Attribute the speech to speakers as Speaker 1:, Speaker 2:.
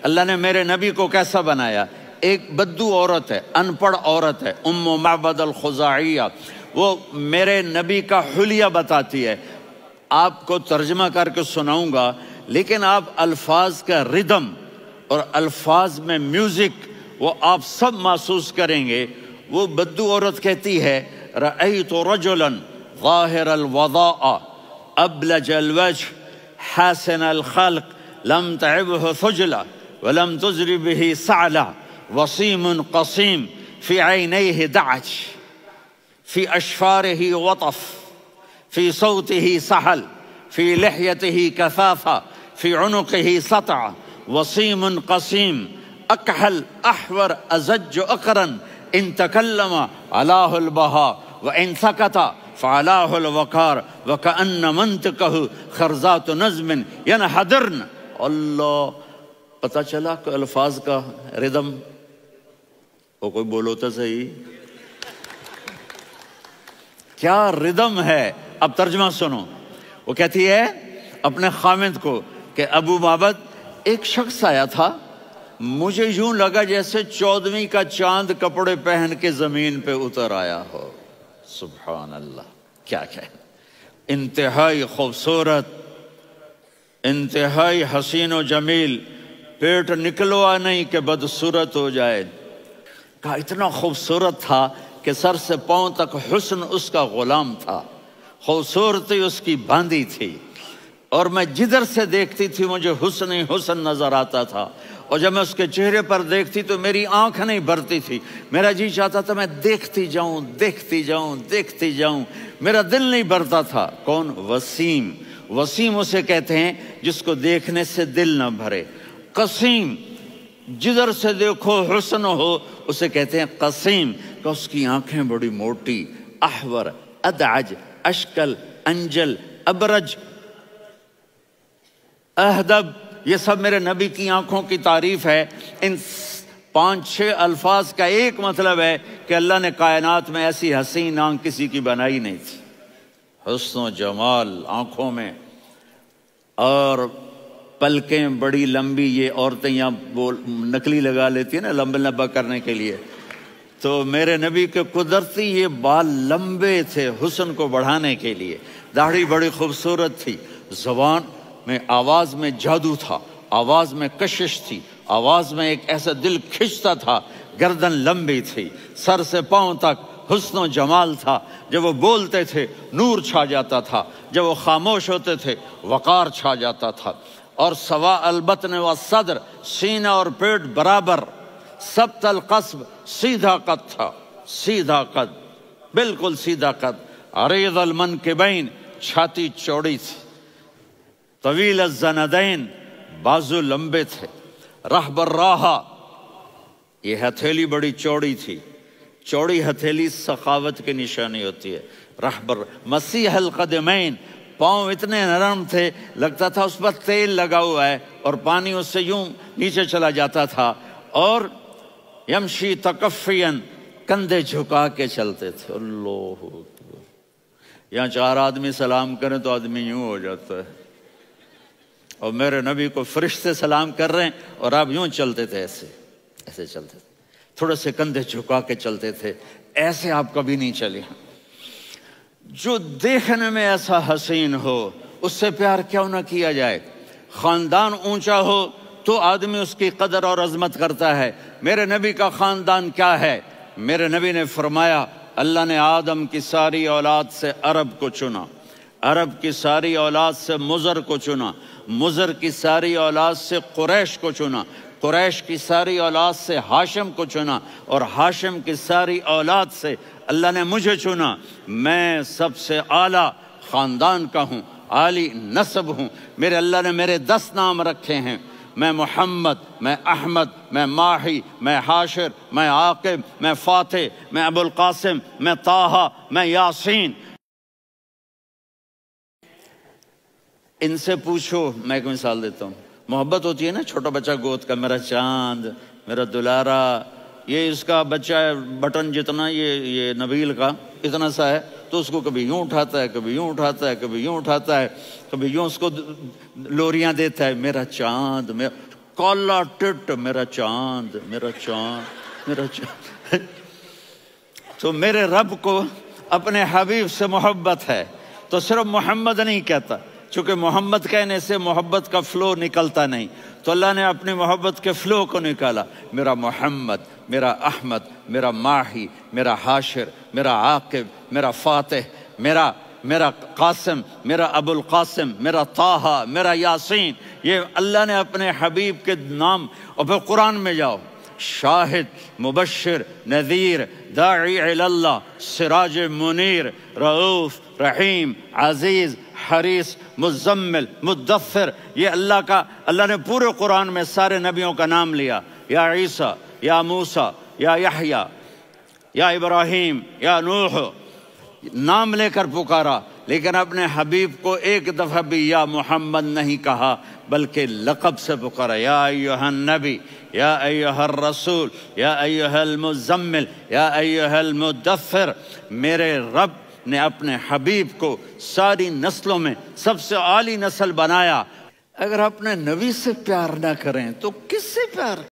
Speaker 1: اللہ نے میرے نبی کو کیسا بنایا؟ ایک بدو عورت ہے، ان پڑھ عورت ہے، ام معبد الخزاعیہ، وہ میرے نبی کا حلیہ بتاتی ہے. آپ کو ترجمہ کر کے سناؤں گا، لیکن آپ الفاظ کا ردم اور الفاظ میں میوزک وہ آپ سب محسوس کریں گے. وہ بدو عورت کہتی ہے رأیت رجلا ظاہر الوضاء ابلج الوجه حاسن الخلق لم تعبه ثجلة ولم تزر به سعلة وصيم قصيم في عينيه دعج في أشفاره وطف في صوته سحل في لحيته كثافة في عنقه سطع وصيم قصيم أكحل أحور أزج أقرن إن تكلم علاه البهاء وإن سكت فعلاه الوقار وكأن منطقه خرزات نظم ينحدرن. اللہ، پتہ چلا کہ الفاظ کا ردم. وہ کوئی بولو تو صحیح، کیا ردم ہے. اب ترجمہ سنو. وہ کہتی ہے اپنے خامند کو کہ ابو معبد، ایک شخص آیا تھا، مجھے یوں لگا جیسے 14ویں کا چاند کپڑے پہن کے زمین پہ اتر آیا ہو. سبحان اللہ، کیا کہے. انتہائی خوبصورت، انتہائی حسین و جمیل، پیٹ نکلوا نہیں کہ بدصورت ہو جائے. کہا اتنا خوبصورت تھا کہ سر سے پاؤں تک حسن اس کا غلام تھا، خوبصورتی اس کی باندھی تھی، اور میں جدھر سے دیکھتی تھی مجھے حسن ہی حسن نظر آتا تھا. اور جب میں اس کے چہرے پر دیکھتی تو میری آنکھ نہیں بھرتی تھی، میرا جی چاہتا تھا میں دیکھتی جاؤں دیکھتی جاؤں دیکھتی جاؤں، میرا دل نہیں بھرتا تھا. کون؟ وسیم. وسیم اسے کہتے ہیں جس کو دیکھنے سے دل نہ بھرے. قسیم، جدھر سے دیکھو حسن ہو، اسے کہتے ہیں قسیم، کہ اس کی آنکھیں بڑی موٹی. احور، ادعج، اشکل، انجل، ابرج، اہدب، یہ سب میرے نبی کی آنکھوں کی تعریف ہے. ان 5-6 الفاظ کا ایک مطلب ہے کہ اللہ نے کائنات میں ایسی حسین آنکھ کسی کی بنائی نہیں تھی. حسن و جمال آنکھوں میں، اور پلکیں بڑی لمبی. یہ عورتیں یہاں نکلی لگا لیتی ہیں نا لمبا لمبا کرنے کے لیے، تو میرے نبی کے قدرتی یہ بال لمبے تھے حسن کو بڑھانے کے لیے. داڑھی بڑی خوبصورت تھی. زبان میں، آواز میں جادو تھا، آواز میں کشش تھی، آواز میں ایک ایسا دل کھنچتا تھا. گردن لمبی تھی، سر سے پاؤں تک حسن و جمال تھا. جب وہ بولتے تھے نور چھا جاتا تھا، جب وہ خاموش ہوتے تھے وقار چھا جاتا تھا. اور سوا البطن و صدر، سینہ اور پیٹ برابر. سبت القصب، سیدھا قد تھا، سیدھا قد، بالکل سیدھا قد. عریض المنکبین، چھاتی چوڑی تھی. طویل الزندین، بازو لمبے تھے. رحب الراحہ، یہ ہتھیلی بڑی چوڑی تھی. چوڑی ہتھیلی سخاوت کی نشانی ہوتی ہے. رحبر. مسیح القدمین، پاؤں اتنے نرم تھے لگتا تھا اس پر تیل لگا ہوا ہے، اور پانی اس سے یوں نیچے چلا جاتا تھا. اور یمشی تکفین، کندھے جھکا کے چلتے تھے. اللہ اکبر. یہاں 4 آدمی سلام کریں تو آدمی یوں ہو جاتا ہے، اور میرے نبی کو فرشتے سلام کر رہے ہیں اور آپ یوں چلتے تھے، ایسے ایسے چلتے تھے، تھوڑے سے کندھے جھکا کے چلتے تھے. ایسے آپ کبھی نہیں چلے. جو دیکھنے میں ایسا حسین ہو اس سے پیار کیوں نہ کیا جائے. خاندان اونچا ہو تو آدمی اس کی قدر اور عظمت کرتا ہے. میرے نبی کا خاندان کیا ہے؟ میرے نبی نے فرمایا اللہ نے آدم کی ساری اولاد سے عرب کو چنا، عرب کی ساری اولاد سے مضر کو چنا، مضر کی ساری اولاد سے قریش کو چنا، قریش کی ساری اولاد سے ہاشم کو چنا، اور ہاشم کی ساری اولاد سے اللہ نے مجھے چنا. میں سب سے اعلیٰ خاندان کا ہوں، عالی نسب ہوں. میرے اللہ نے میرے 10 نام رکھے ہیں. میں محمد، میں احمد، میں ماہی، میں حاشر، میں عاقب، میں فاتح، میں ابو القاسم، میں طٰہٰ، میں یاسین. ان سے پوچھو. میں ایک مثال دیتا ہوں. محبت ہوتی ہے نا، چھوٹا بچہ گود کا، میرا چاند، میرا دلارا. یہ اس کا بچہ ہے بٹن جتنا، یہ نبیل کا اتنا سا ہے، تو اس کو کبھی یوں اٹھاتا ہے، کبھی یوں اٹھاتا ہے، کبھی یوں اٹھاتا ہے، کبھی یوں اس کو لوریاں دیتا ہے. میرا چاند. کالا ٹٹ میرا چاند، میرا چاند، میرا چاند۔ تو میرے رب کو اپنے حبیب سے محبت ہے تو صرف محمد نہیں کہتا، چونکہ محمد کہنے سے محبت کا فلو نکلتا نہیں، تو اللہ نے اپنی محبت کے فلو کو نکالا، میرا محمد، میرا احمد، میرا ماہی، میرا حاشر، میرا عاقب، میرا فاتح، میرا قاسم، میرا ابو القاسم، میرا طٰہٰ، میرا یاسین۔ یہ اللہ نے اپنے حبیب کے نام۔ اور پھر قرآن میں جاؤ، شاہد، مبشر، نذیر، داعی الی اللہ، سراج منیر، رؤوف، رحیم، عزیز، حریص، مزمل، مدثر۔ یہ اللہ نے پورے قرآن میں سارے نبیوں کا نام لیا، یا عیسیٰ، یا موسیٰ، یا یحییٰ، یا ابراہیم، یا نوح، نام لے کر پکارا، لیکن اپنے حبیب کو ایک دفعہ بھی یا محمد نہیں کہا، بلکہ لقب سے پکارا، یا ایھا النبی، یا ایھا الرسول، یا ایھا المزمل، یا ایھا المدثر۔ میرے رب نے اپنے حبیب کو ساری نسلوں میں سب سے اعلی نسل بنایا۔ اگر اپنے نبی سے پیار نہ کریں تو کس سے پیار